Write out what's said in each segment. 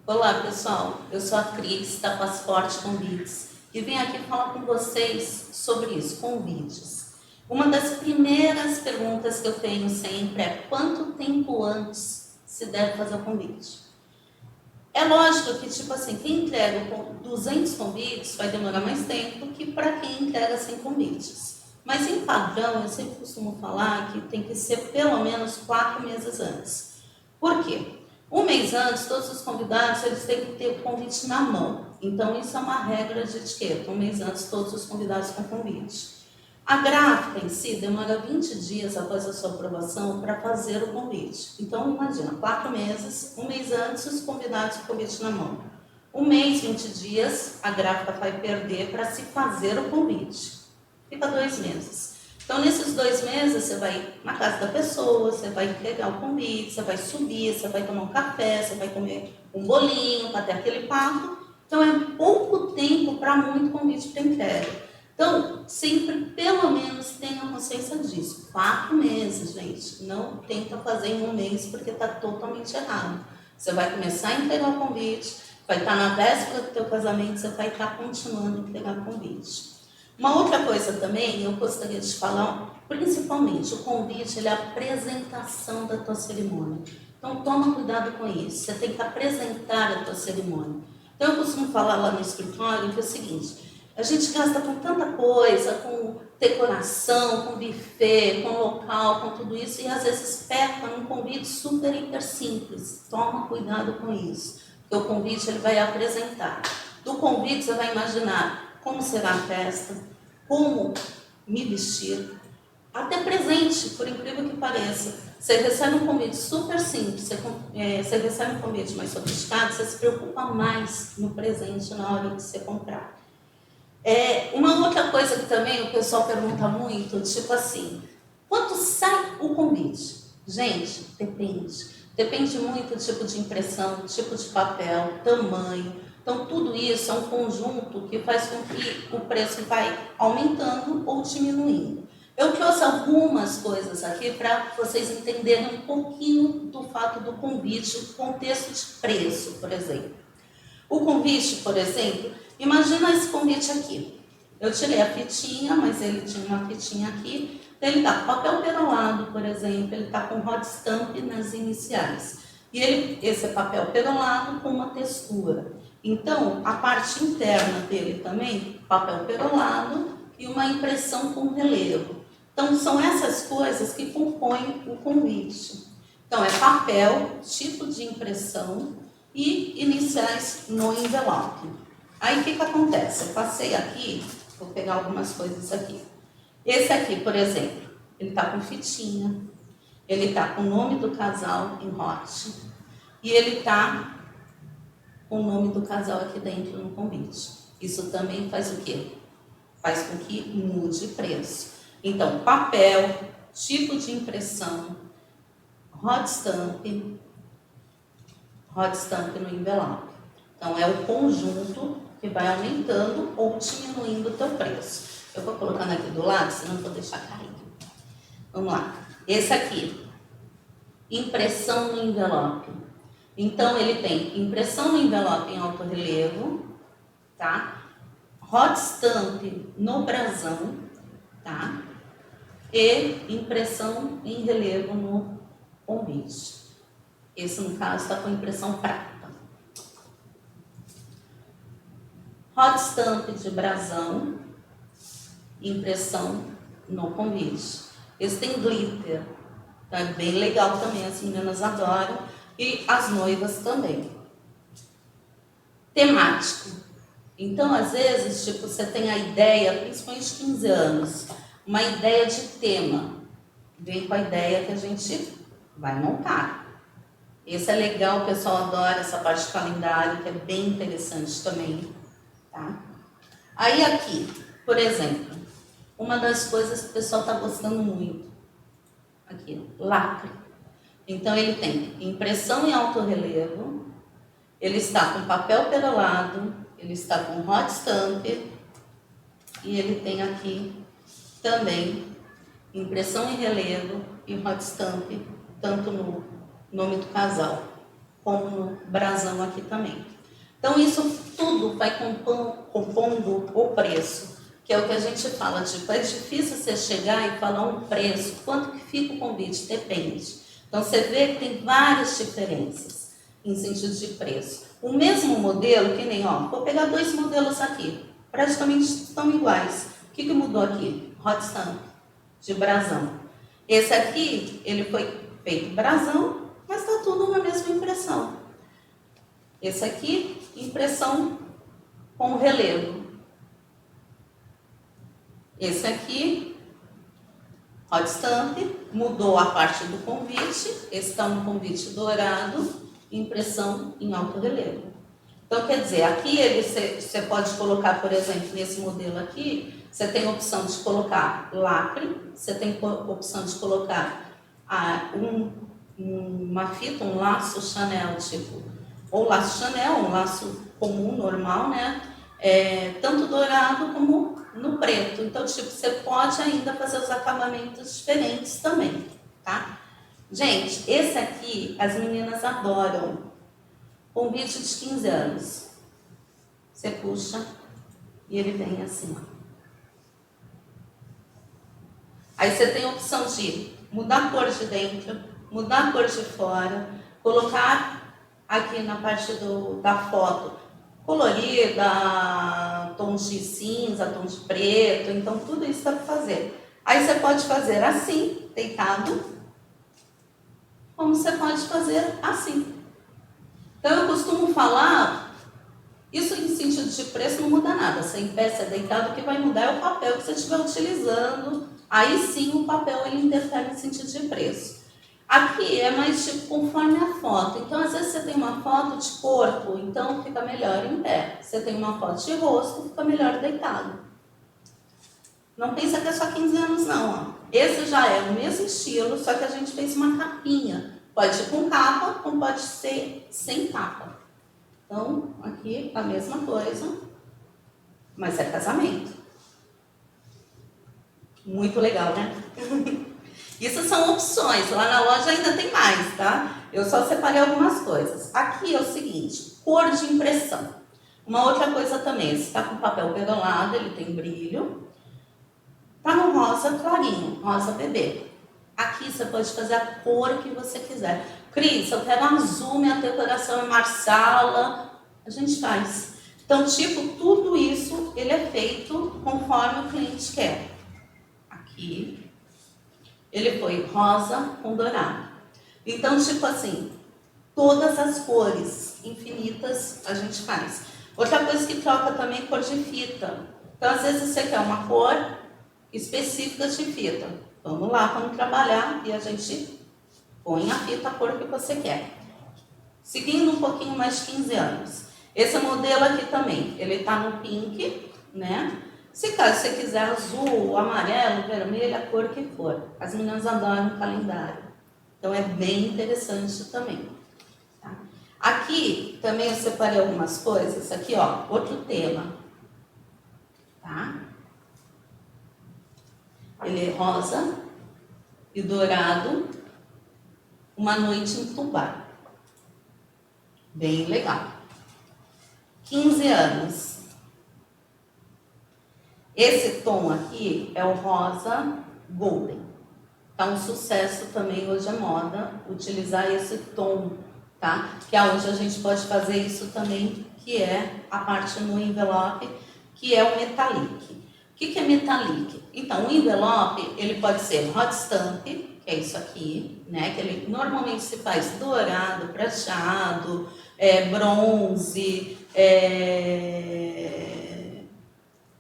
Olá pessoal, eu sou a Cris da Passaporte Convites e vim aqui falar com vocês sobre isso, convites. Uma das primeiras perguntas que eu tenho sempre é quanto tempo antes se deve fazer o convite? É lógico que, tipo assim, quem entrega com 200 convites vai demorar mais tempo que para quem entrega 100 convites. Mas em padrão, eu sempre costumo falar que tem que ser pelo menos 4 meses antes. Por quê? Um mês antes, todos os convidados eles têm que ter o convite na mão. Então, isso é uma regra de etiqueta. Um mês antes, todos os convidados com convite. A gráfica em si demora 20 dias após a sua aprovação para fazer o convite. Então, imagina, 4 meses, um mês antes, os convidados com o convite na mão. Um mês, 20 dias, a gráfica vai perder para se fazer o convite. Fica 2 meses. Então, nesses 2 meses, você vai na casa da pessoa, você vai pegar o convite, você vai subir, você vai tomar um café, você vai comer um bolinho para ter aquele papo. Então, é pouco tempo para muito convite para entrega. Então, sempre, pelo menos, tenha consciência disso. 4 meses, gente. Não tenta fazer em um mês, porque está totalmente errado. Você vai começar a entregar o convite, vai estar na véspera do teu casamento, você vai estar continuando a entregar o convite. Uma outra coisa também, eu gostaria de falar, principalmente, o convite, ele é a apresentação da tua cerimônia. Então, toma cuidado com isso. Você tem que apresentar a tua cerimônia. Então, eu costumo falar lá no escritório que é o seguinte: a gente gasta com tanta coisa, com decoração, com buffet, com local, com tudo isso, e às vezes peca num convite super, hiper simples. Toma cuidado com isso, porque o convite ele vai apresentar. Do convite você vai imaginar como será a festa, como me vestir, até presente, por incrível que pareça. Você recebe um convite super simples, você recebe um convite mais sofisticado, você se preocupa mais no presente na hora de você comprar. Uma outra coisa que também o pessoal pergunta muito, tipo assim, quanto sai o convite? Gente, depende. Depende muito do tipo de impressão, tipo de papel, tamanho. Então, tudo isso é um conjunto que faz com que o preço vai aumentando ou diminuindo. Eu trouxe algumas coisas aqui para vocês entenderem um pouquinho do fato do convite, o contexto de preço, por exemplo. O convite, por exemplo, imagina esse convite aqui. Eu tirei a fitinha, mas ele tinha uma fitinha aqui. Ele está com papel perolado, por exemplo, ele está com hot stamp nas iniciais. E esse é papel perolado com uma textura. Então, a parte interna dele também, papel perolado e uma impressão com relevo. Então, são essas coisas que compõem o convite. Então, é papel, tipo de impressão e iniciais no envelope. Aí, o que acontece? Eu passei aqui, vou pegar algumas coisas aqui. Esse aqui, por exemplo, ele está com fitinha, ele está com o nome do casal em hot e ele está com o nome do casal aqui dentro no convite. Isso também faz o quê? Faz com que mude o preço. Então, papel, tipo de impressão, hot stamp no envelope. Então, é o conjunto que vai aumentando ou diminuindo o teu preço. Eu vou colocando aqui do lado, senão eu vou deixar cair. Vamos lá. Esse aqui, impressão no envelope. Então, ele tem impressão no envelope em alto relevo, tá? Hot stamp no brasão, tá? E impressão em relevo no convite. Esse, no caso, está com impressão prata. Hot stamp de brasão, impressão no convite. Esse tem glitter, então é bem legal também, as meninas adoram. E as noivas também. Temático. Então, às vezes, tipo, você tem a ideia, principalmente 15 anos, uma ideia de tema. Vem com a ideia que a gente vai montar. Esse é legal, o pessoal adora essa parte de calendário, que é bem interessante também. Tá? Aí aqui, por exemplo, uma das coisas que o pessoal está gostando muito, aqui, lacre. Então ele tem impressão em alto relevo, ele está com papel perolado, ele está com hot stamp e ele tem aqui também impressão em relevo e hot stamp, tanto no nome do casal como no brasão aqui também. Então, isso tudo vai compondo o preço, que é o que a gente fala, tipo, é difícil você chegar e falar um preço, quanto que fica o convite? Depende. Então, você vê que tem várias diferenças em sentido de preço. O mesmo modelo, que nem, ó, vou pegar 2 modelos aqui, praticamente estão iguais. O que mudou aqui? Hot Stamp, de brasão. Esse aqui, ele foi feito brasão, mas está tudo na mesma impressão. Esse aqui, impressão com relevo. Esse aqui, Hot Stamp, mudou a parte do convite. Esse está um convite dourado, impressão em alto relevo. Então, quer dizer, aqui você pode colocar, por exemplo, nesse modelo aqui, você tem a opção de colocar lacre, você tem a opção de colocar uma fita, um laço Chanel, tipo, ou laço Chanel, um laço comum, normal, né? Tanto dourado como no preto. Então, tipo, você pode ainda fazer os acabamentos diferentes também, tá? Gente, esse aqui as meninas adoram. Convite de 15 anos. Você puxa e ele vem assim, ó. Aí você tem a opção de mudar a cor de dentro, mudar a cor de fora, colocar aqui na parte da foto colorida, tons de cinza, tons de preto, então tudo isso dá para fazer. Aí você pode fazer assim, deitado, como você pode fazer assim. Então eu costumo falar, isso em sentido de preço não muda nada, você em pé, você deitado, o que vai mudar é o papel que você estiver utilizando, aí sim o papel ele interfere em sentido de preço. Aqui é mais tipo conforme a foto, então às vezes você tem uma foto de corpo, então fica melhor em pé. Você tem uma foto de rosto, fica melhor deitado. Não pensa que é só 15 anos não, ó. Esse já é o mesmo estilo, só que a gente fez uma capinha. Pode ir com capa, como pode ser sem capa. Então, aqui a mesma coisa, mas é casamento. Muito legal, né? Isso são opções, lá na loja ainda tem mais, tá? Eu só separei algumas coisas. Aqui é o seguinte, cor de impressão. Uma outra coisa também, esse está com papel perolado, ele tem brilho. Tá no rosa clarinho, rosa bebê. Aqui você pode fazer a cor que você quiser. Cris, eu quero azul, minha decoração é marsala. A gente faz. Então, tipo, tudo isso, ele é feito conforme o cliente quer. Aqui. Ele foi rosa com dourado. Então, tipo assim, todas as cores infinitas a gente faz. Outra coisa que troca também é cor de fita. Então, às vezes você quer uma cor específica de fita. Vamos lá, vamos trabalhar e a gente põe a fita, a cor que você quer. Seguindo um pouquinho mais de 15 anos. Esse modelo aqui também, ele tá no pink, né? Se caso você quiser azul, amarelo, vermelho, a cor que for. As meninas adoram calendário. Então é bem interessante também. Tá? Aqui também eu separei algumas coisas. Aqui, ó, outro tema. Tá? Ele é rosa e dourado. Uma noite em Tubá. Bem legal. 15 anos. Esse tom aqui é o rosa golden. Tá um sucesso também, hoje é moda, utilizar esse tom, tá? Que é onde a gente pode fazer isso também, que é a parte no envelope, que é o metallic. O que é metallic? Então, o envelope, ele pode ser hot stamp, que é isso aqui, né? Que ele normalmente se faz dourado, prateado, bronze,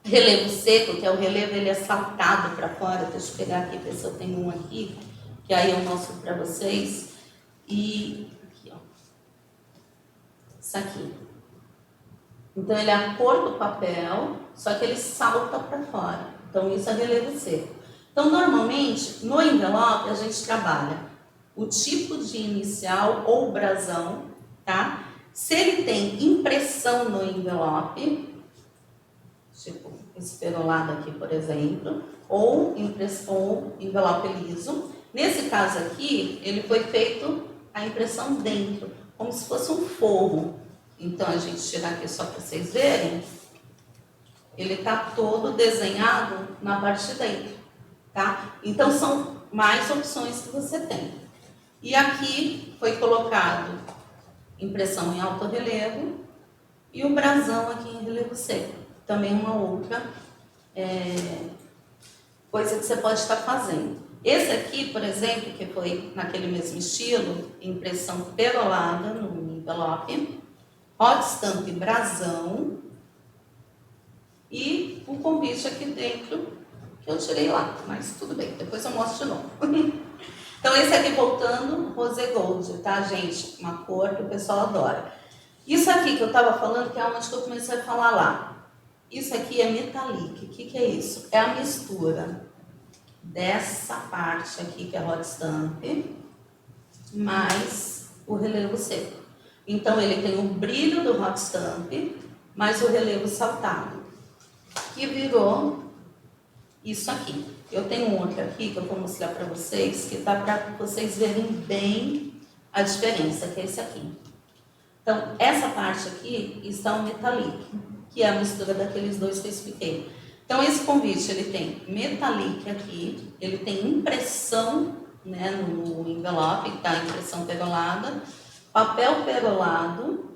relevo seco, que é o relevo, ele é saltado para fora. Deixa eu pegar aqui, ver se eu tenho um aqui, que aí eu mostro para vocês. E aqui, ó. Isso aqui. Então, ele é a cor do papel, só que ele salta para fora. Então, isso é relevo seco. Então, normalmente, no envelope, a gente trabalha o tipo de inicial ou brasão, tá? Se ele tem impressão no envelope, tipo esse perolado aqui, por exemplo, ou envelope liso. Nesse caso aqui, ele foi feito a impressão dentro. como se fosse um forro. Então, a gente tira aqui só para vocês verem. Ele está todo desenhado na parte de dentro, tá? Então, são mais opções que você tem. E aqui foi colocado impressão em alto relevo e o brasão aqui em relevo seco. Também uma outra coisa que você pode estar fazendo. Esse aqui, por exemplo, que foi naquele mesmo estilo, impressão perolada no envelope, hot stamp brasão e o convite aqui dentro que eu tirei lá, mas tudo bem, depois eu mostro de novo. Então esse aqui voltando, rosé gold, tá, gente? Uma cor que o pessoal adora. Isso aqui que eu tava falando, que é onde que eu comecei a falar lá. Isso aqui é metallic. O que é isso? É a mistura dessa parte aqui, que é hot stamp, mais o relevo seco. Então, ele tem o brilho do hot stamp, mais o relevo saltado, que virou isso aqui. Eu tenho um outro aqui, que eu vou mostrar para vocês, que tá para vocês verem bem a diferença, que é esse aqui. Então, essa parte aqui está o metallic, que é a mistura daqueles dois que eu expliquei. Então, esse convite, ele tem metallic aqui, ele tem impressão, né, no envelope, que tá impressão perolada, papel perolado,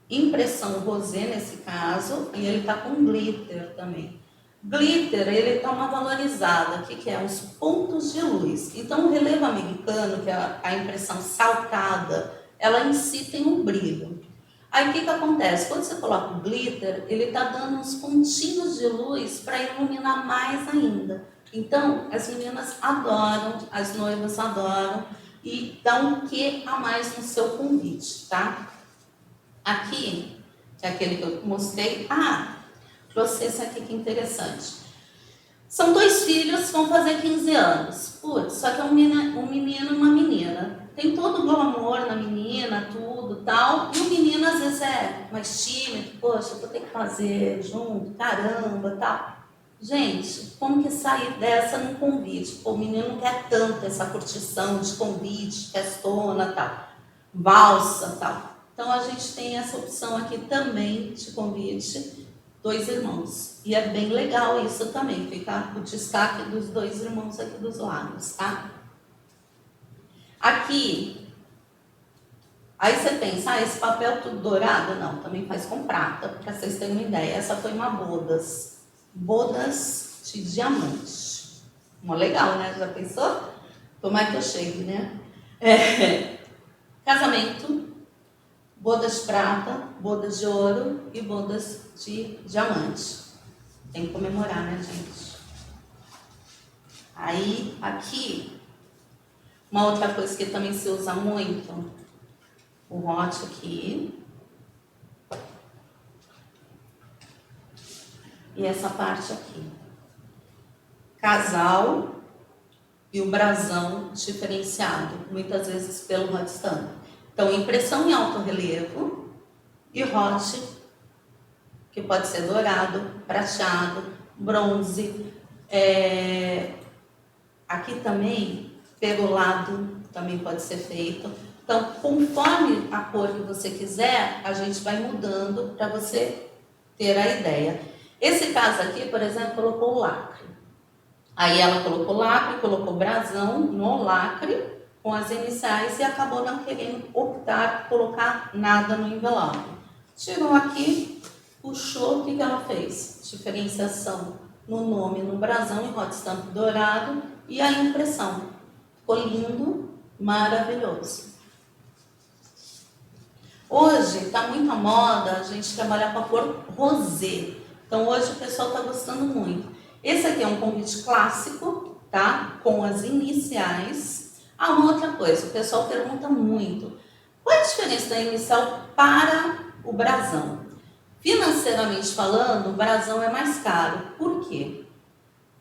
impressão rosé nesse caso, e ele tá com glitter também. Glitter, ele tá uma valorizada, que é os pontos de luz. Então, o relevo americano, que é a impressão saltada, ela em si tem um brilho. Aí o que acontece? Quando você coloca o glitter, ele está dando uns pontinhos de luz para iluminar mais ainda. Então, as meninas adoram, as noivas adoram e dão um quê a mais no seu convite, tá? Aqui, que é aquele que eu mostrei. Trouxe esse aqui que é interessante. São 2 filhos que vão fazer 15 anos. Putz, só que é um menino e uma menina. Tem todo o glamour na menina, tudo tal. E o menino às vezes é mais tímido. Poxa, eu vou ter que fazer junto, caramba, tal. Gente, como que sair dessa num convite? Pô, o menino não quer tanto essa curtição de convite, festona, tal. Valsa, tal. Então, a gente tem essa opção aqui também de convite, 2 irmãos. E é bem legal isso também, fica o destaque dos 2 irmãos aqui dos lados, tá? Aqui, aí você pensa, esse papel tudo dourado? Não, também faz com prata, para vocês terem uma ideia. Essa foi uma bodas de diamante. Uma legal, né? Já pensou? Tomara que eu chegue, né? Casamento, bodas de prata, bodas de ouro e bodas de diamante. Tem que comemorar, né, gente? Aí, aqui, uma outra coisa que também se usa muito, o hot aqui. E essa parte aqui. Casal e o brasão diferenciado, muitas vezes pelo hot stamp. Então, impressão em alto relevo e hot, que pode ser dourado, prateado, bronze. Aqui também, perolado, também pode ser feito. Então, conforme a cor que você quiser, a gente vai mudando para você ter a ideia. Esse caso aqui, por exemplo, colocou o lacre. Aí ela colocou lacre, colocou brasão no lacre, com as iniciais, e acabou não querendo optar por colocar nada no envelope. Tirou aqui, puxou, o que ela fez? Diferenciação no nome, no brasão e hot stamp dourado e a impressão. Ficou lindo, maravilhoso. Hoje está muito à moda a gente trabalhar com a cor rosé. Então hoje o pessoal está gostando muito. Esse aqui é um convite clássico, tá? Com as iniciais. Uma outra coisa, o pessoal pergunta muito. Qual é a diferença da inicial para o brasão? Financeiramente falando, o brasão é mais caro. Por quê?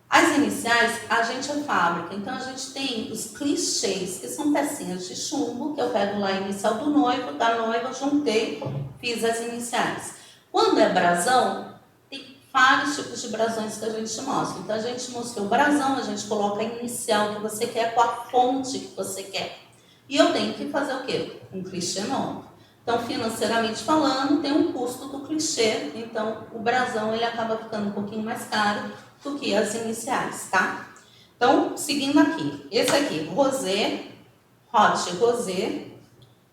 As iniciais, a gente é fábrica, então a gente tem os clichês, que são pecinhas de chumbo, que eu pego lá a inicial do noivo, da noiva, juntei, fiz as iniciais. Quando é brasão, tem vários tipos de brasões que a gente mostra. Então a gente mostrou o brasão, a gente coloca a inicial que você quer com a fonte que você quer. E eu tenho que fazer o quê? Um clichê novo. Então, financeiramente falando, tem um custo do clichê, então o brasão ele acaba ficando um pouquinho mais caro do que as iniciais, tá? Então, seguindo aqui, esse aqui, rosé, hot rosé,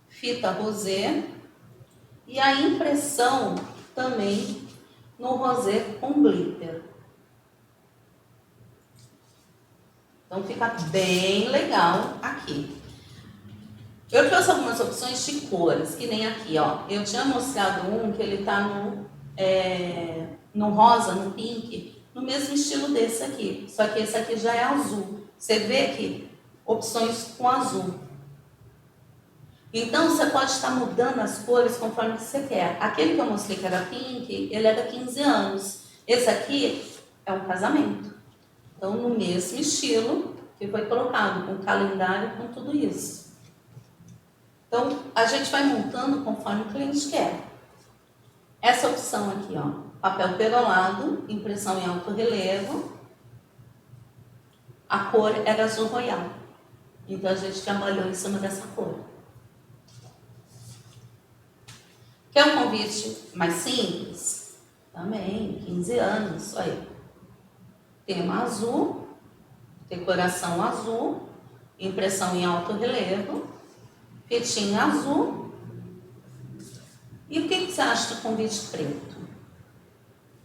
fita rosé, e a impressão também no rosé com glitter. Então fica bem legal aqui. Eu trouxe algumas opções de cores, que nem aqui, ó. Eu tinha mostrado um que ele tá no rosa, no pink, no mesmo estilo desse aqui. Só que esse aqui já é azul. Você vê aqui opções com azul. Então, você pode estar mudando as cores conforme você quer. Aquele que eu mostrei que era pink, ele era 15 anos. Esse aqui é um casamento. Então, no mesmo estilo que foi colocado, com calendário, com tudo isso. Então, a gente vai montando conforme o cliente quer. Essa opção aqui, ó, papel perolado, impressão em alto relevo. A cor era azul royal. Então, a gente trabalhou em cima dessa cor. Quer um convite mais simples? Também, 15 anos, olha aí. Tema azul, decoração azul, impressão em alto relevo, fitinha azul. E o que você acha do convite preto?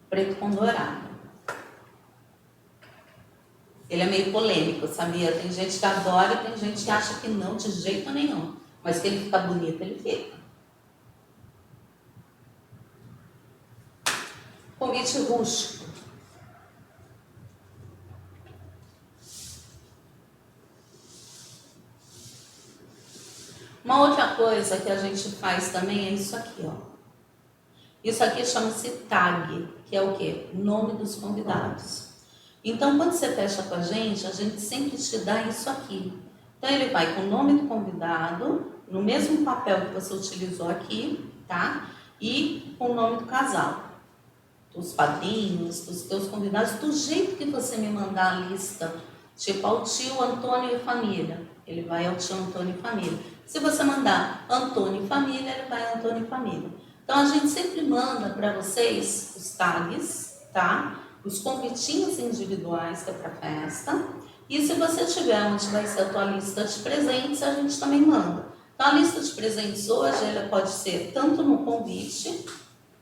Preto com dourado. Ele é meio polêmico, sabia? Tem gente que adora e tem gente que acha que não, de jeito nenhum. Mas que ele fica bonito, ele fica. Convite rústico. Uma outra coisa que a gente faz também é isso aqui, ó. Isso aqui chama-se tag, que é o quê? Nome dos convidados. Então, quando você fecha com a gente sempre te dá isso aqui. Então, ele vai com o nome do convidado, no mesmo papel que você utilizou aqui, tá? E com o nome do casal, dos padrinhos, dos teus convidados, do jeito que você me mandar a lista, tipo ao tio Antônio e família, ele vai ao tio Antônio e família. Se você mandar Antônio e família, ele vai Antônio e família. Então, a gente sempre manda para vocês os tags, tá? Os convitinhos individuais que é para festa. E se você tiver onde vai ser a tua lista de presentes, a gente também manda. Então, a lista de presentes hoje, ela pode ser tanto no convite,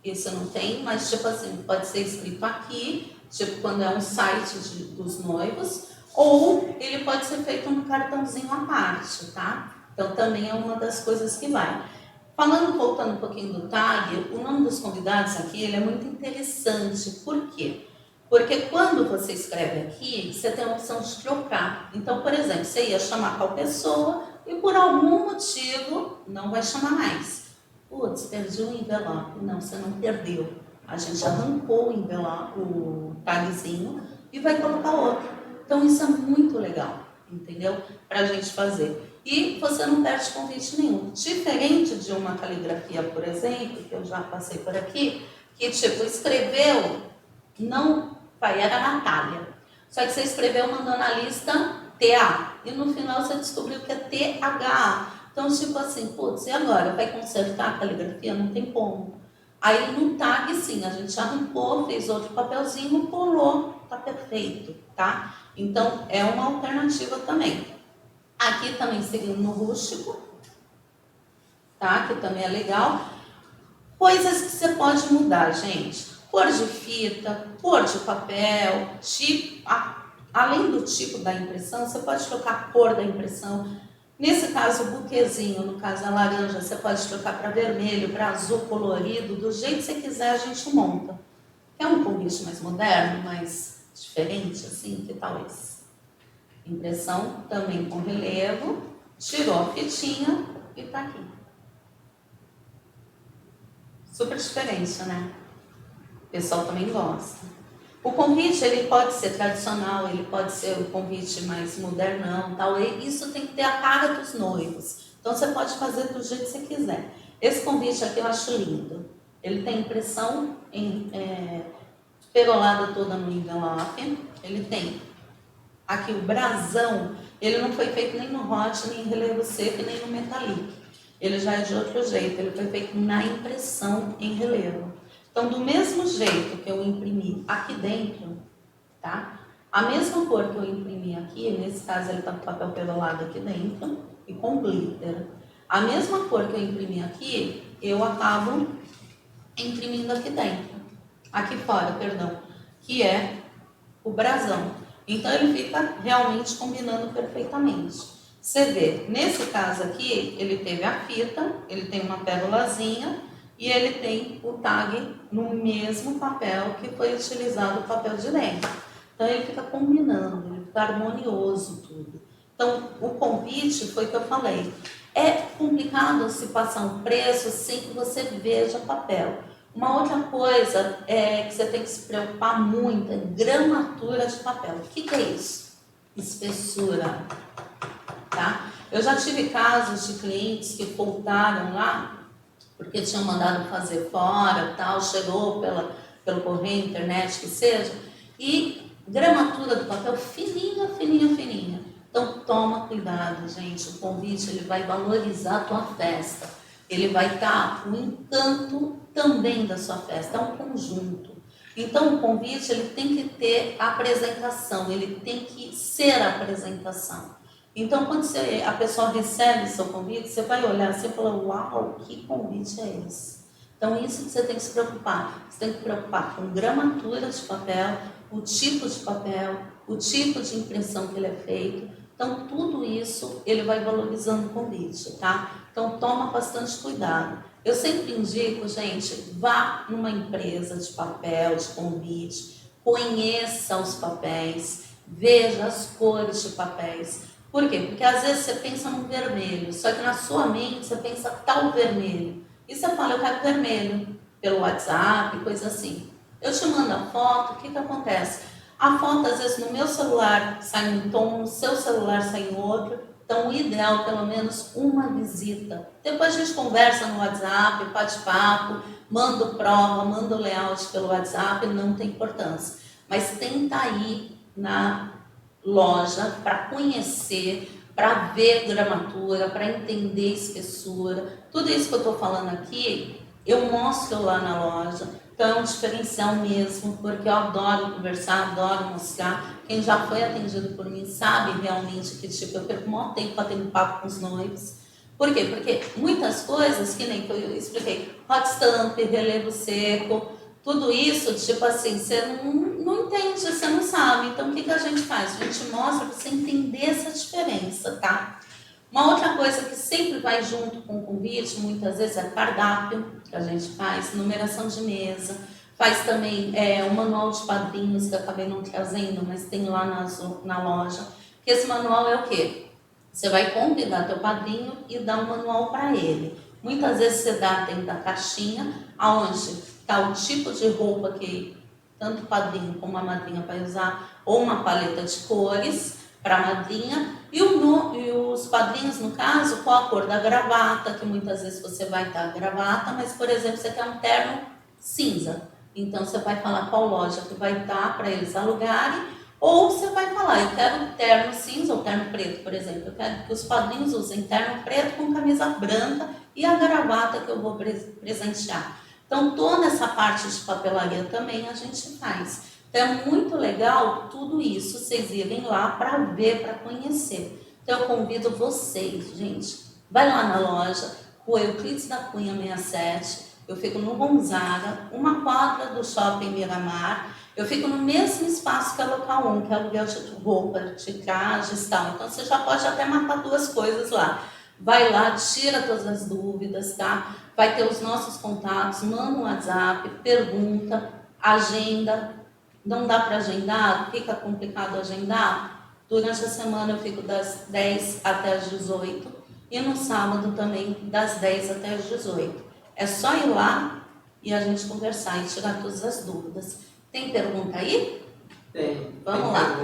esse não tem, mas tipo assim, pode ser escrito aqui, tipo quando é um site dos noivos, ou ele pode ser feito um cartãozinho à parte, tá? Então, também é uma das coisas que vai. Voltando um pouquinho do tag, o nome dos convidados aqui, ele é muito interessante. Por quê? Porque quando você escreve aqui, você tem a opção de trocar. Então, por exemplo, você ia chamar tal pessoa e por algum motivo não vai chamar mais. Putz, perdi o envelope. Não, você não perdeu. A gente arrancou o envelope, o tagzinho e vai colocar outro. Então, isso é muito legal, entendeu? Para a gente fazer. E você não perde convite nenhum. Diferente de uma caligrafia, por exemplo, que eu já passei por aqui, que tipo, escreveu, não, pai, era Natália. Só que você escreveu mandando a lista TA. E no final você descobriu que é THA. Então, tipo assim, putz, e agora? Vai consertar a caligrafia? Não tem como. Aí no tag, sim, a gente arrancou, fez outro papelzinho, colou, tá perfeito, tá? Então, é uma alternativa também. Aqui também seguindo no rústico, tá? Que também é legal. Coisas que você pode mudar, gente. Cor de fita, cor de papel, tipo, além do tipo da impressão, você pode trocar a cor da impressão. Nesse caso, o buquezinho, no caso a laranja, você pode trocar para vermelho, para azul colorido, do jeito que você quiser a gente monta. É um convite mais moderno, mais diferente, assim, que tal esse? Impressão também com relevo, tirou a fitinha e tá aqui. Super diferente, né? O pessoal também gosta. O convite, ele pode ser tradicional, ele pode ser o convite mais modernão, tal. E isso tem que ter a cara dos noivos. Então, você pode fazer do jeito que você quiser. Esse convite aqui eu acho lindo. Ele tem impressão perolada toda no envelope. Ele tem Aqui o brasão, ele não foi feito nem no hot, nem em relevo seco, nem no metallic. Ele já é de outro jeito, ele foi feito na impressão em relevo. Então, do mesmo jeito que eu imprimi aqui dentro, tá? A mesma cor que eu imprimi aqui, nesse caso ele está com papel perolado aqui dentro e com glitter. A mesma cor que eu imprimi aqui, eu acabo imprimindo aqui dentro. Aqui fora, perdão, que é o brasão. Então ele fica realmente combinando perfeitamente. Você vê, nesse caso aqui, ele teve a fita, ele tem uma pérolazinha e ele tem o tag no mesmo papel que foi utilizado o papel de dentro. Então ele fica combinando, ele fica harmonioso tudo. Então o convite foi o que eu falei. É complicado se passar um preço sem que você veja papel. Uma outra coisa que você tem que se preocupar muito é gramatura de papel. O que é isso? Espessura. Tá? Eu já tive casos de clientes que voltaram lá porque tinham mandado fazer fora, tal, chegou pelo correio, internet, que seja, e gramatura do papel fininha, fininha, fininha. Então toma cuidado, gente. O convite ele vai valorizar a tua festa. Ele vai estar o encanto também da sua festa, é um conjunto. Então o convite ele tem que ter apresentação, ele tem que ser a apresentação. Então quando a pessoa recebe seu convite, você vai olhar assim e falar, uau, que convite é esse? Então isso que você tem que se preocupar. Você tem que se preocupar com gramatura de papel, o tipo de papel, o tipo de impressão que ele é feito. Então tudo isso ele vai valorizando o convite, tá? Então toma bastante cuidado. Eu sempre indico, gente, vá numa empresa de papel, de convite, conheça os papéis, veja as cores de papéis. Por quê? Porque às vezes você pensa num vermelho, só que na sua mente você pensa tal vermelho. E você fala, eu quero vermelho, pelo WhatsApp, coisa assim. Eu te mando a foto, o que que acontece? A foto, às vezes, no meu celular sai um tom, no seu celular sai outro. Então, o ideal, pelo menos, uma visita. Depois a gente conversa no WhatsApp, bate-papo, manda prova, manda o layout pelo WhatsApp, não tem importância. Mas tenta ir na loja para conhecer, para ver gramatura, para entender espessura. Tudo isso que eu estou falando aqui, eu mostro lá na loja. Então é um diferencial mesmo, porque eu adoro conversar, adoro mostrar. Quem já foi atendido por mim sabe realmente que tipo, eu perco o maior tempo batendo papo com os noivos. Por quê? Porque muitas coisas, que nem eu expliquei, hot stamp, relevo seco, tudo isso, tipo assim, você não entende, você não sabe. Então o que a gente faz? A gente mostra para você entender essa diferença, tá? Uma outra coisa que sempre vai junto com o convite, muitas vezes, é cardápio, que a gente faz, numeração de mesa, faz também o manual de padrinhos, que eu acabei não trazendo, mas tem lá na loja. Que esse manual é o quê? Você vai convidar teu padrinho e dar um manual para ele. Muitas vezes você dá dentro da caixinha, aonde está o tipo de roupa que tanto o padrinho como a madrinha vai usar, ou uma paleta de cores para a madrinha, e os padrinhos, no caso, qual a cor da gravata, que muitas vezes você vai dar gravata, mas, por exemplo, você quer um terno cinza. Então, você vai falar qual loja que vai dar para eles alugarem, ou você vai falar, eu quero terno cinza ou terno preto, por exemplo. Eu quero que os padrinhos usem terno preto com camisa branca e a gravata que eu vou presentear. Então, toda essa parte de papelaria também a gente faz. Então, é muito legal tudo isso, vocês irem lá para ver, para conhecer. Então, eu convido vocês, gente, vai lá na loja, Rua Euclides da Cunha 67, eu fico no Gonzaga, uma quadra do Shopping Miramar, eu fico no mesmo espaço que a Local 1, que é aluguel de roupa, de trajes e tal. Então, você já pode até matar duas coisas lá. Vai lá, tira todas as dúvidas, tá? Vai ter os nossos contatos, manda um WhatsApp, pergunta, agenda. Não dá para agendar? Fica complicado agendar? Durante a semana eu fico das 10 até as 18 e no sábado também das 10 até as 18. É só ir lá e a gente conversar e tirar todas as dúvidas. Tem pergunta aí? Tem. Vamos lá.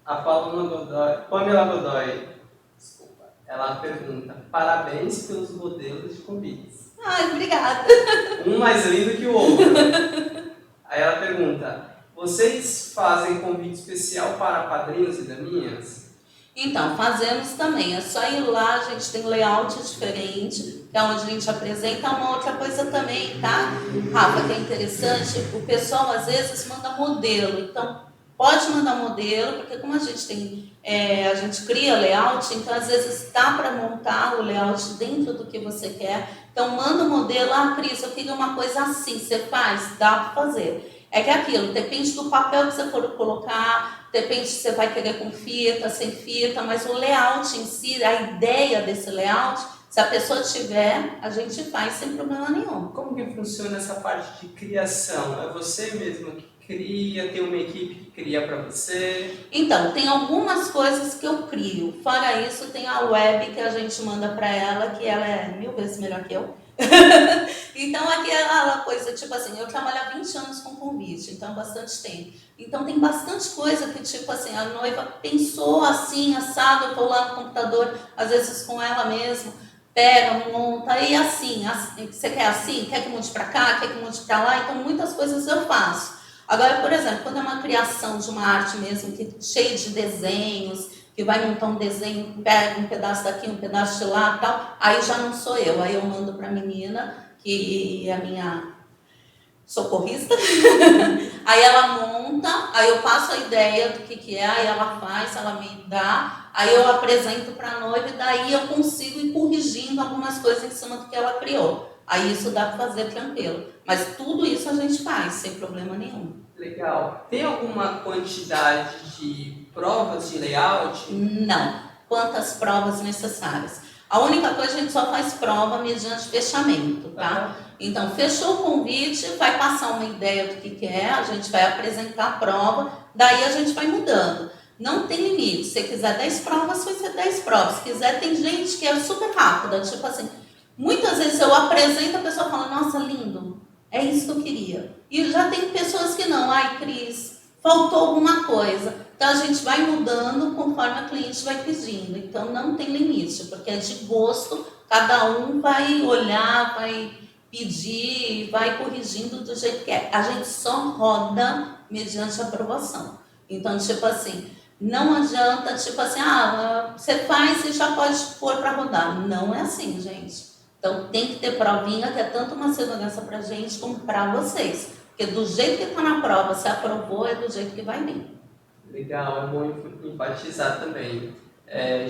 A Pamela Godoy, desculpa, ela pergunta, parabéns pelos modelos de convites. Ai, obrigada. Um mais lindo que o outro. Aí ela pergunta, Vocês fazem convite especial para padrinhos e daminhas? Então, fazemos também. É só ir lá, a gente tem layout diferente, que é onde a gente apresenta. Uma outra coisa também, tá, Rafa, que é interessante, o pessoal às vezes manda modelo. Então, pode mandar modelo, porque como a gente tem, a gente cria layout, então às vezes dá para montar o layout dentro do que você quer. Então, manda o modelo, Cris, eu queria uma coisa assim, você faz? Dá para fazer. É que é aquilo, depende do papel que você for colocar, depende se você vai querer com fita, sem fita, mas o layout em si, a ideia desse layout, se a pessoa tiver, a gente faz sem problema nenhum. Como que funciona essa parte de criação? É você mesmo que cria, tem uma equipe que cria para você? Então, tem algumas coisas que eu crio. Fora isso, tem a web que a gente manda para ela, que ela é 1000 vezes melhor que eu. Então, aquela coisa, tipo assim, eu trabalho há 20 anos com convite, então bastante tempo. Então, tem bastante coisa que, tipo assim, a noiva pensou assim, assado, eu tô lá no computador, às vezes com ela mesma, pega, monta, e assim, você quer assim? Quer que mude para cá? Quer que mude para lá? Então, muitas coisas eu faço. Agora, por exemplo, quando é uma criação de uma arte mesmo, que cheia de desenhos, que vai montar um desenho, pega um pedaço daqui, um pedaço de lá e tal, aí já não sou eu, aí eu mando para a menina, que é a minha socorrista, aí ela monta, aí eu passo a ideia do que é, aí ela faz, ela me dá, aí eu apresento para a noiva e daí eu consigo ir corrigindo algumas coisas em cima do que ela criou. Aí isso dá para fazer tranquilo, mas tudo isso a gente faz, sem problema nenhum. Legal. Tem alguma quantidade de provas de layout? Não. Quantas provas necessárias? A única coisa, a gente só faz prova mediante fechamento, tá? Então, fechou o convite, vai passar uma ideia do que é, a gente vai apresentar a prova, daí a gente vai mudando. Não tem limite. Se quiser 10 provas, vai ser 10 provas. Se quiser, tem gente que é super rápida, tipo assim, muitas vezes eu apresento, a pessoa fala, nossa, lindo, é isso que eu queria. E já tem pessoas que não, ai, Cris, faltou alguma coisa. Então, a gente vai mudando conforme a cliente vai pedindo. Então, não tem limite, porque é de gosto, cada um vai olhar, vai pedir, vai corrigindo do jeito que é. A gente só roda mediante aprovação. Então, tipo assim, não adianta, tipo assim, você faz e já pode pôr para rodar. Não é assim, gente. Então, tem que ter provinha, que é tanto uma segurança para a gente como para vocês. Porque do jeito que está na prova, se aprovou, é do jeito que vai vir. Legal, é bom enfatizar também.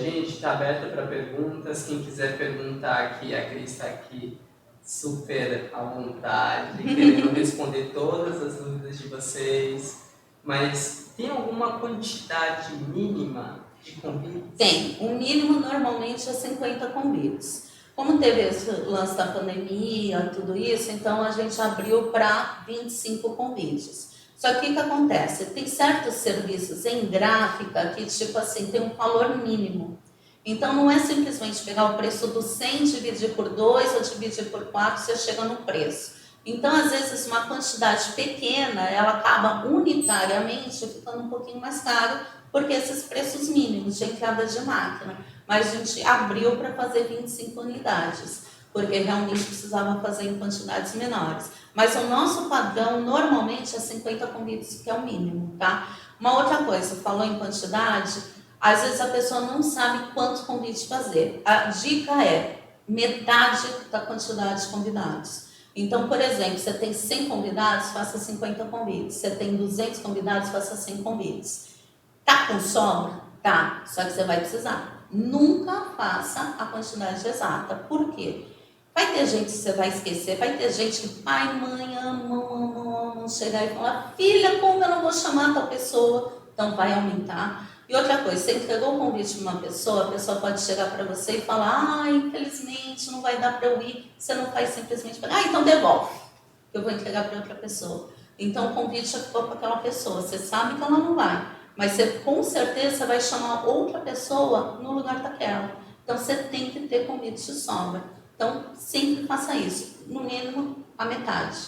Gente, está aberta para perguntas. Quem quiser perguntar aqui, a Cris está aqui super à vontade, querendo responder todas as dúvidas de vocês. Mas tem alguma quantidade mínima de convites? Tem. O mínimo normalmente é 50 convites. Como teve esse lance da pandemia, tudo isso, então a gente abriu para 25 convites. Só que o que acontece? Tem certos serviços em gráfica que, tipo assim, tem um valor mínimo. Então, não é simplesmente pegar o preço do 100, dividir por 2 ou dividir por 4, você chega no preço. Então, às vezes, uma quantidade pequena, ela acaba unitariamente ficando um pouquinho mais caro, porque esses preços mínimos de entrada de máquina. Mas a gente abriu para fazer 25 unidades, porque realmente precisava fazer em quantidades menores. Mas o nosso padrão normalmente é 50 convites, que é o mínimo, tá? Uma outra coisa, falou em quantidade, às vezes a pessoa não sabe quantos convites fazer. A dica é metade da quantidade de convidados. Então, por exemplo, você tem 100 convidados, faça 50 convites. Você tem 200 convidados, faça 100 convites. Tá com sobra? Tá, só que você vai precisar. Nunca faça a quantidade exata. Por quê? Vai ter gente que você vai esquecer, vai ter gente que pai, mãe, amam, chegar e falar, filha, como eu não vou chamar tal pessoa? Então vai aumentar. E outra coisa, você entregou o convite de uma pessoa, a pessoa pode chegar para você e falar, infelizmente não vai dar para eu ir, você não faz simplesmente, então devolve, eu vou entregar para outra pessoa. Então o convite já ficou para aquela pessoa, você sabe que ela não vai, mas você com certeza vai chamar outra pessoa no lugar daquela. Então você tem que ter convite de sobra. Então, sempre faça isso, no mínimo a metade,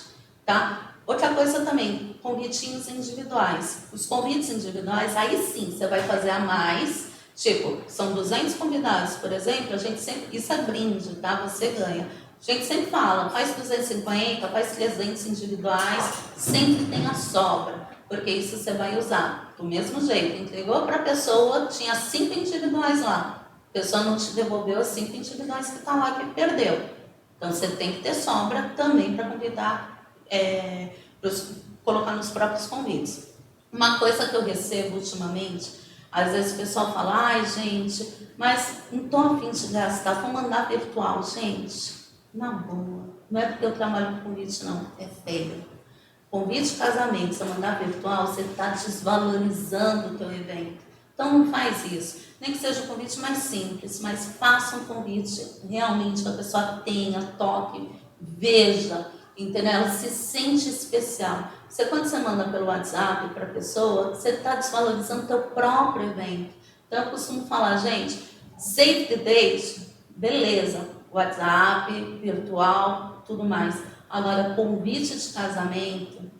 tá? Outra coisa também, convitinhos individuais. Os convites individuais, aí sim, você vai fazer a mais, tipo, são 200 convidados, por exemplo, a gente sempre, isso é brinde, tá? Você ganha. A gente sempre fala, faz 250, faz 300 individuais, sempre tem a sobra, porque isso você vai usar do mesmo jeito. Entregou para a pessoa, tinha 5 individuais lá, a pessoa não te devolveu as 5 individuais que está lá, que perdeu. Então você tem que ter sobra também para convidar, colocar nos próprios convites. Uma coisa que eu recebo ultimamente, às vezes o pessoal fala, ai gente, mas não estou a fim de gastar, vou mandar virtual. Gente, na boa, não é porque eu trabalho com convite não, é feio. Convite de casamento, você mandar virtual, você está desvalorizando o teu evento. Então não faz isso. Nem que seja um convite mais simples, mas faça um convite realmente que a pessoa tenha, toque, veja, entendeu? Ela se sente especial. Quando você manda pelo WhatsApp para a pessoa, você está desvalorizando o teu próprio evento. Então eu costumo falar, gente, save the date, beleza, WhatsApp, virtual, tudo mais. Agora, convite de casamento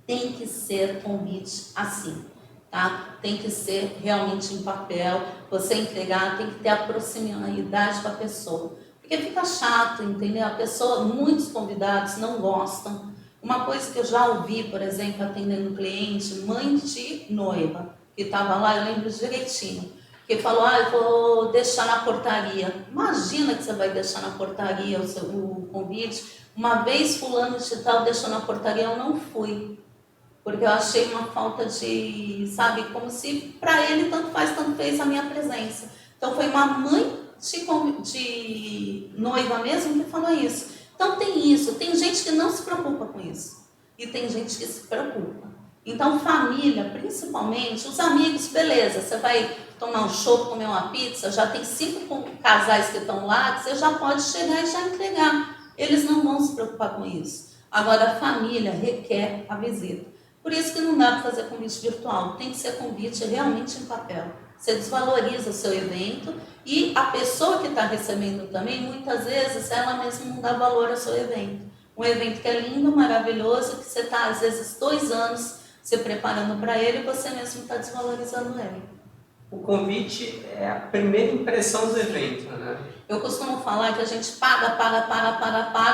tem que ser convite assim, tá? Tem que ser realmente em papel, você entregar, tem que ter a proximidade com a pessoa. Porque fica chato, entendeu? A pessoa, muitos convidados não gostam. Uma coisa que eu já ouvi, por exemplo, atendendo um cliente, mãe de noiva, que estava lá, eu lembro direitinho, que falou, eu vou deixar na portaria. Imagina que você vai deixar na portaria o convite. Uma vez fulano de tal deixou na portaria, eu não fui. Porque eu achei uma falta de, sabe, como se para ele tanto faz, tanto fez a minha presença. Então foi uma mãe de noiva mesmo que falou isso. Então tem isso, tem gente que não se preocupa com isso. E tem gente que se preocupa. Então família, principalmente, os amigos, beleza, você vai tomar um chopp, comer uma pizza, já tem 5 casais que estão lá, que você já pode chegar e já entregar. Eles não vão se preocupar com isso. Agora a família requer a visita. Por isso que não dá para fazer convite virtual, tem que ser convite realmente em papel. Você desvaloriza o seu evento e a pessoa que está recebendo também, muitas vezes, ela mesma não dá valor ao seu evento. Um evento que é lindo, maravilhoso, que você está, às vezes, 2 anos se preparando para ele e você mesmo está desvalorizando ele. O convite é a primeira impressão do evento, né? Eu costumo falar que a gente paga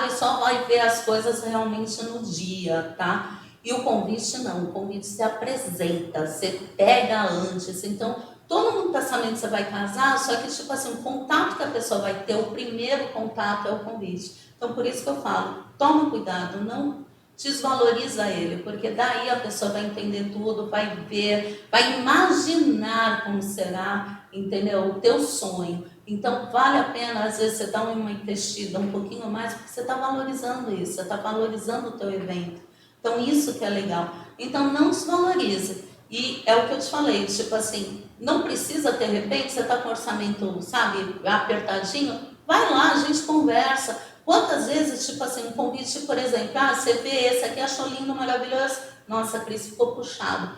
e só vai ver as coisas realmente no dia, tá? E o convite não, o convite se apresenta, você pega antes. Então, todo mundo está sabendo que você vai casar, só que, tipo assim, o contato que a pessoa vai ter, o primeiro contato é o convite. Então, por isso que eu falo, toma cuidado, não desvaloriza ele, porque daí a pessoa vai entender tudo, vai ver, vai imaginar como será, entendeu? O teu sonho. Então, vale a pena, às vezes, você dar uma investida um pouquinho mais, porque você está valorizando isso, você está valorizando o teu evento. Então, isso que é legal. Então, não desvalorize. E é o que eu te falei, tipo assim, não precisa, de repente, você está com orçamento, sabe, apertadinho, vai lá, a gente conversa. Quantas vezes, tipo assim, um convite, por exemplo, você vê esse aqui, achou lindo, maravilhoso, nossa, Cris, ficou puxado.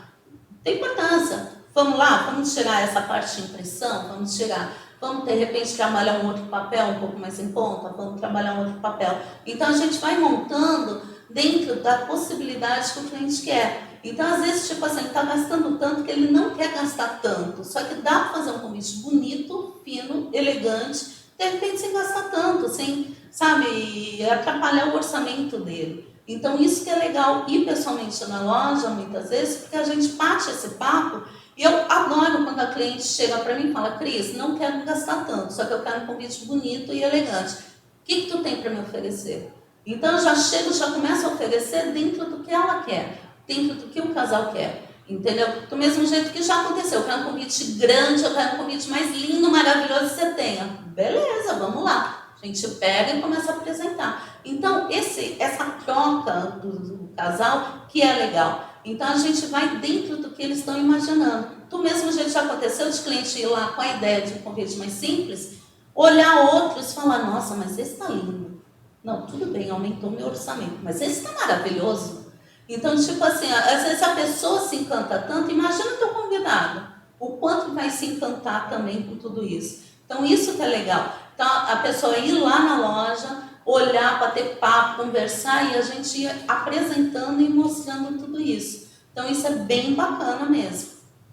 Tem importância. Vamos lá, vamos tirar essa parte de impressão, vamos tirar. Vamos, de repente, trabalhar um outro papel um pouco mais em conta, vamos trabalhar um outro papel. Então, a gente vai montando dentro da possibilidade que o cliente quer. Então, às vezes, tipo assim, ele está gastando tanto que ele não quer gastar tanto. Só que dá para fazer um convite bonito, fino, elegante, de repente sem gastar tanto, sem, sabe, atrapalhar o orçamento dele. Então, isso que é legal ir pessoalmente na loja, muitas vezes, porque a gente bate esse papo. E eu adoro quando a cliente chega para mim e fala, Cris, não quero gastar tanto, só que eu quero um convite bonito e elegante. O que tu tem para me oferecer? Então, eu já chego, já começo a oferecer dentro do que ela quer, dentro do que o casal quer, entendeu? Do mesmo jeito que já aconteceu, eu quero um convite grande, eu quero um convite mais lindo, maravilhoso que você tenha. Beleza, vamos lá. A gente pega e começa a apresentar. Então, essa troca do casal que é legal. Então, a gente vai dentro do que eles estão imaginando. Do mesmo jeito já aconteceu de cliente ir lá com a ideia de um convite mais simples, olhar outros e falar, nossa, mas esse está lindo. Não, tudo bem, aumentou meu orçamento, mas esse está maravilhoso. Então, tipo assim, às vezes a pessoa se encanta tanto, imagina o teu convidado, o quanto vai se encantar também com tudo isso. Então, isso que é legal. Então, a pessoa ir lá na loja, olhar, bater papo, conversar e a gente ir apresentando e mostrando tudo isso. Então, isso é bem bacana mesmo.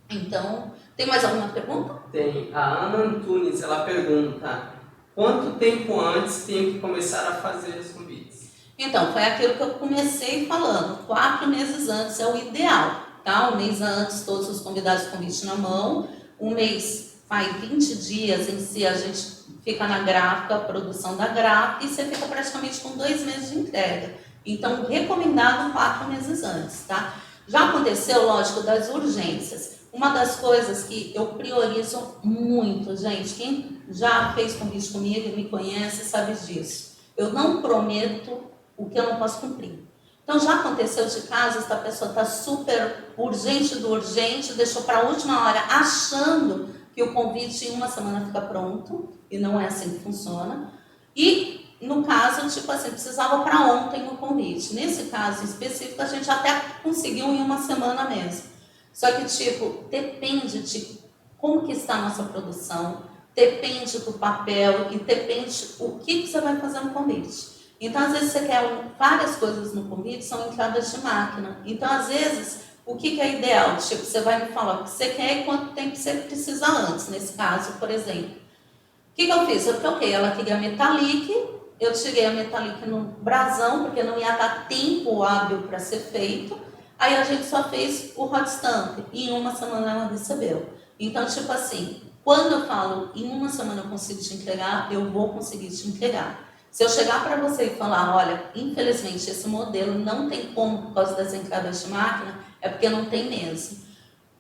Então, tem mais alguma pergunta? Tem. A Ana Antunes, ela pergunta, quanto tempo antes tem que começar a fazer os convites? Então, foi aquilo que eu comecei falando, 4 meses antes é o ideal, tá? Um mês antes, todos os convidados com convite na mão, um mês, vai 20 dias em si, a gente fica na gráfica, a produção da gráfica, e você fica praticamente com 2 meses de entrega. Então, recomendado 4 meses antes, tá? Já aconteceu, lógico, das urgências. Uma das coisas que eu priorizo muito, gente, quem já fez convite comigo e me conhece sabe disso. Eu não prometo o que eu não posso cumprir. Então já aconteceu de casos da pessoa estar super urgente do urgente, deixou para a última hora achando que o convite em uma semana fica pronto, e não é assim que funciona. E no caso, tipo assim, precisava para ontem o convite. Nesse caso específico, a gente até conseguiu em uma semana mesmo. Só que, tipo, depende de como que está a nossa produção, depende do papel e depende o que você vai fazer no convite. Então, às vezes, você quer várias coisas no convite, são entradas de máquina. Então, às vezes, o que é ideal? Tipo, você vai me falar o que você quer e quanto tempo você precisa antes. Nesse caso, por exemplo. O que eu fiz? Eu troquei, ela queria Metallic, eu tirei a Metallic no brasão, porque não ia dar tempo hábil para ser feito. Aí a gente só fez o hot stamp e em uma semana ela recebeu. Então, tipo assim, quando eu falo em uma semana eu consigo te entregar, eu vou conseguir te entregar. Se eu chegar para você e falar, olha, infelizmente esse modelo não tem como por causa das entradas de máquina, é porque não tem mesmo.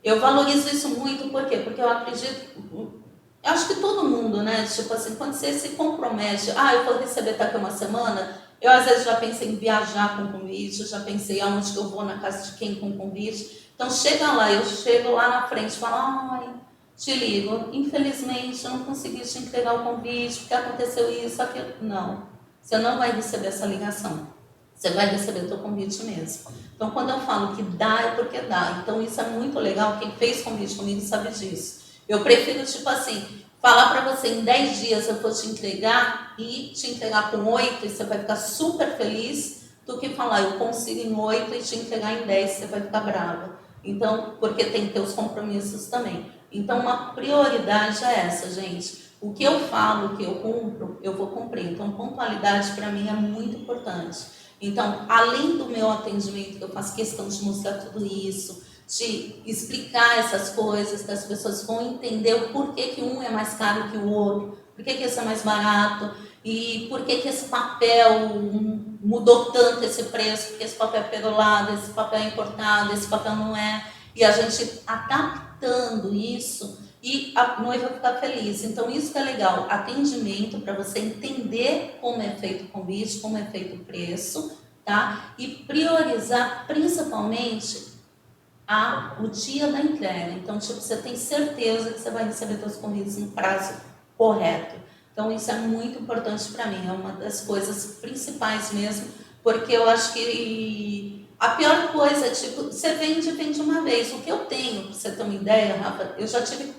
Eu valorizo isso muito, por quê? Porque eu acredito, eu acho que todo mundo, né? Tipo assim, quando você se compromete, eu vou receber daqui uma semana, eu às vezes já pensei em viajar com convite, eu já pensei aonde que eu vou, na casa de quem com convite. Então chega lá, eu chego lá na frente e falo, ai, te ligo, infelizmente eu não consegui te entregar o convite, porque aconteceu isso, aquilo. Não, você não vai receber essa ligação. Você vai receber o teu convite mesmo. Então, quando eu falo que dá, é porque dá. Então, isso é muito legal. Quem fez convite comigo sabe disso. Eu prefiro, tipo assim, falar para você em 10 dias eu vou te entregar e te entregar com 8 e você vai ficar super feliz, do que falar eu consigo em 8 e te entregar em 10, você vai ficar brava. Então, porque tem que ter os compromissos também. Então, uma prioridade é essa, gente. O que eu falo, o que eu cumpro, eu vou cumprir. Então, pontualidade para mim é muito importante. Então, além do meu atendimento, que eu faço questão de mostrar tudo isso, de explicar essas coisas, que as pessoas vão entender o porquê que um é mais caro que o outro, por que esse é mais barato, e por que esse papel mudou tanto esse preço, porque esse papel é perolado, esse papel é importado, esse papel não é. E a gente adaptando isso e a noiva ficar feliz. Então, isso que é legal, atendimento para você entender como é feito o convite, como é feito o preço, tá? E priorizar principalmente o dia da entrega. Então, tipo, você tem certeza que você vai receber seus convites no prazo correto. Então, isso é muito importante para mim, é uma das coisas principais mesmo, porque eu acho que a pior coisa é, tipo, você vende uma vez. O que eu tenho, para você ter uma ideia, Rafa, eu já tive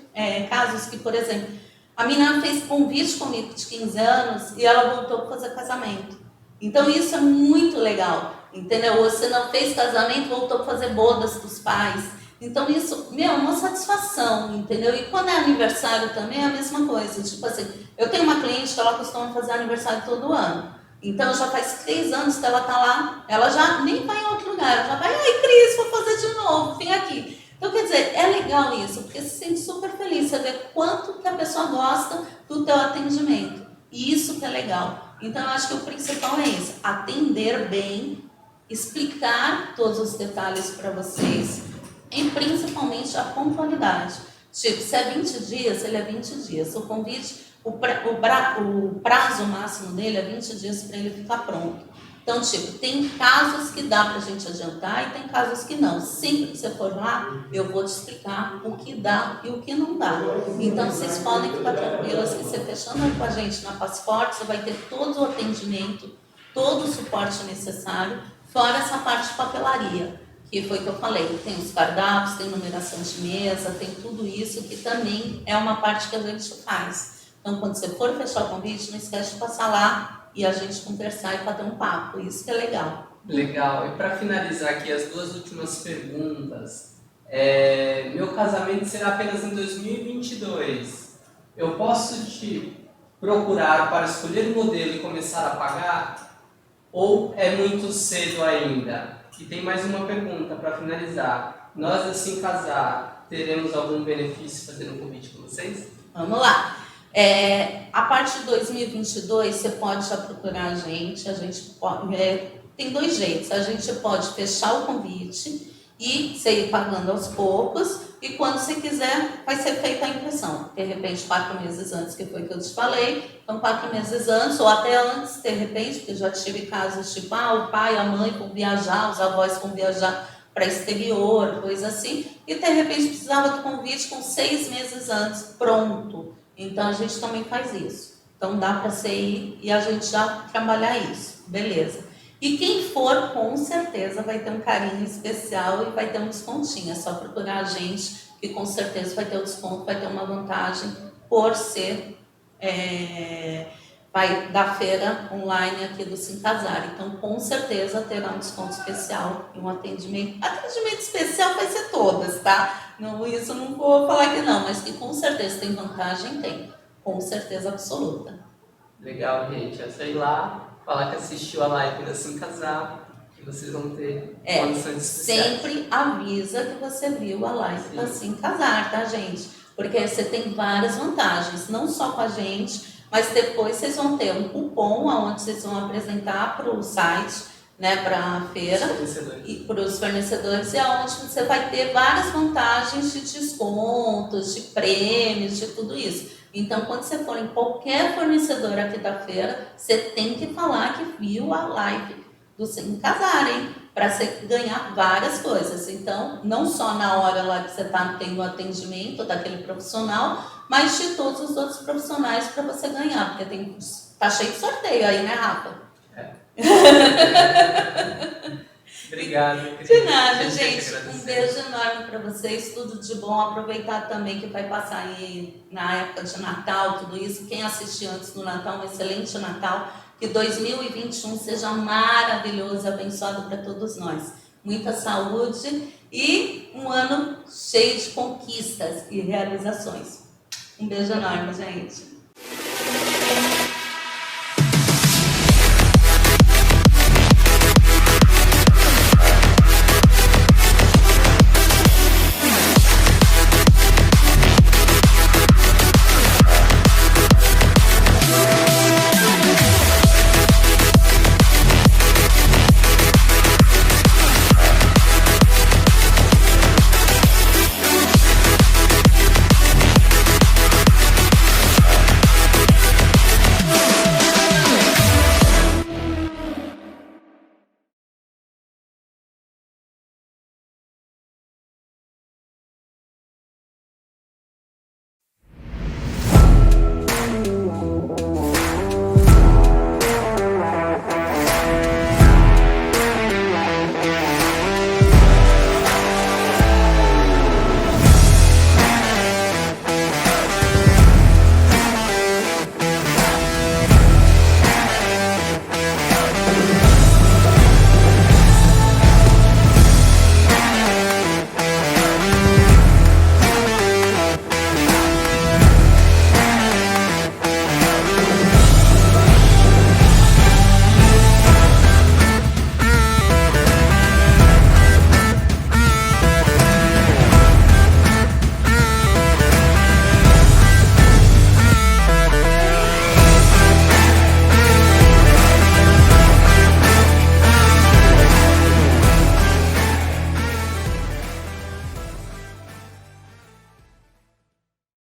casos que, por exemplo, a menina fez convite comigo de 15 anos e ela voltou para fazer casamento. Então, isso é muito legal, entendeu? Você não fez casamento, voltou para fazer bodas dos pais. Então, isso, é uma satisfação, entendeu? E quando é aniversário também é a mesma coisa. Tipo assim, eu tenho uma cliente que ela costuma fazer aniversário todo ano. Então, já faz 3 anos que ela está lá, ela já nem vai em outro lugar, ela já vai, ai Cris, vou fazer de novo, vem aqui. Então, quer dizer, é legal isso, porque você se sente super feliz, você vê quanto que a pessoa gosta do teu atendimento. E isso que é legal. Então, eu acho que o principal é isso, atender bem, explicar todos os detalhes para vocês, e principalmente a pontualidade. Tipo, se é 20 dias, ele é 20 dias. O convite, o prazo máximo dele é 20 dias para ele ficar pronto. Então, tipo, tem casos que dá para a gente adiantar e tem casos que não. Sempre que você for lá, eu vou te explicar o que dá e o que não dá. Então, vocês podem ficar tranquilos que você fechando com a gente na Passport, você vai ter todo o atendimento, todo o suporte necessário, fora essa parte de papelaria, que foi que eu falei. Tem os cardápios, tem numeração de mesa, tem tudo isso que também é uma parte que a gente faz. Então, quando você for fechar o convite, não esquece de passar lá e a gente conversar e bater um papo. Isso que é legal. Legal. E para finalizar aqui, as 2 últimas perguntas. Meu casamento será apenas em 2022. Eu posso te procurar para escolher o modelo e começar a pagar? Ou é muito cedo ainda? E tem mais uma pergunta para finalizar. Nós, assim casar, teremos algum benefício fazendo um convite com vocês? Vamos lá. A partir de 2022, você pode já procurar a gente pode, tem dois jeitos, a gente pode fechar o convite e você ir pagando aos poucos, e quando você quiser, vai ser feita a impressão, de repente 4 meses antes, que foi que eu te falei, então 4 meses antes, ou até antes, de repente, porque já tive casos tipo, o pai, a mãe vão viajar, os avós vão viajar para exterior, coisa assim, e de repente precisava do convite com 6 meses antes, pronto. Então a gente também faz isso. Então dá para você ir e a gente já trabalhar isso, beleza. E quem for, com certeza vai ter um carinho especial e vai ter um descontinho. É só procurar a gente, que com certeza vai ter um desconto, vai ter uma vantagem por ser vai da feira online aqui do Sim Casar. Então, com certeza terá um desconto especial e um atendimento. Atendimento especial vai ser todas, tá? Não, isso não vou falar que não, mas que com certeza tem vantagem, tem. Com certeza absoluta. Legal, gente. É só ir lá, falar que assistiu a live da Sim Casar, que vocês vão ter condições especiais. Sempre avisa que você viu a live da Sim Casar, tá, gente? Porque você tem várias vantagens, não só com a gente, mas depois vocês vão ter um cupom onde vocês vão apresentar para o site, né, para a feira e para os fornecedores, e aonde você vai ter várias vantagens de descontos, de prêmios, de tudo isso. Então, quando você for em qualquer fornecedor aqui da feira, você tem que falar que viu a live do Sim Casar, hein? Para você ganhar várias coisas. Então, não só na hora lá que você está tendo o atendimento daquele profissional, mas de todos os outros profissionais para você ganhar, porque tá cheio de sorteio aí, né, Rafa? Obrigado. De nada, gente. Um beijo enorme para vocês, tudo de bom. Aproveitar também que vai passar aí na época de Natal, tudo isso. Quem assistiu antes do Natal, um excelente Natal. Que 2021 seja maravilhoso e abençoado para todos nós. Muita saúde e um ano cheio de conquistas e realizações. Um beijo enorme, gente.